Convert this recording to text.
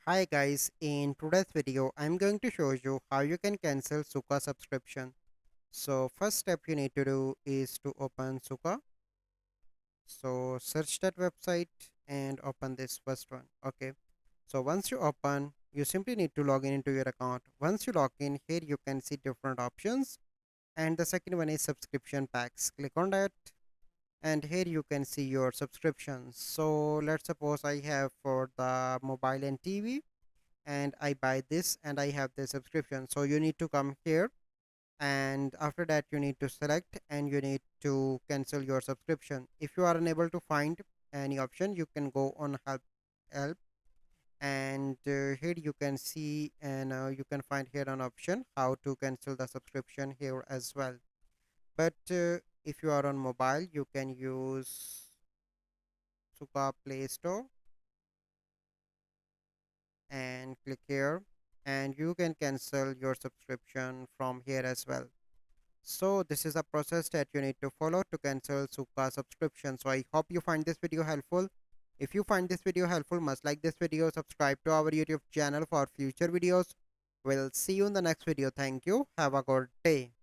Hi guys, in today's video I'm going to show you how you can cancel Sooka subscription. So first step you need to do is to open Sooka. So search that website and open this first one. Okay. So once you open, you simply need to log in into your account. Once you log in, here you can see different options, and the second one is subscription packs. Click on that, and here you can see your subscriptions. So let's suppose I have for the mobile and TV, and I buy this and I have the subscription. So you need to come here, and after that you need to select and you need to cancel your subscription. If you are unable to find any option, you can go on help, and here you can see, and you can find here an option how to cancel the subscription here as well. But if you are on mobile, you can use Suka Play Store and click here, and you can cancel your subscription from here as well. So this is a process that you need to follow to cancel Sooka subscription. So I hope you find this video helpful. If you find this video helpful, must like this video, subscribe to our YouTube channel for future videos. We'll see you in the next video. Thank you. Have a good day.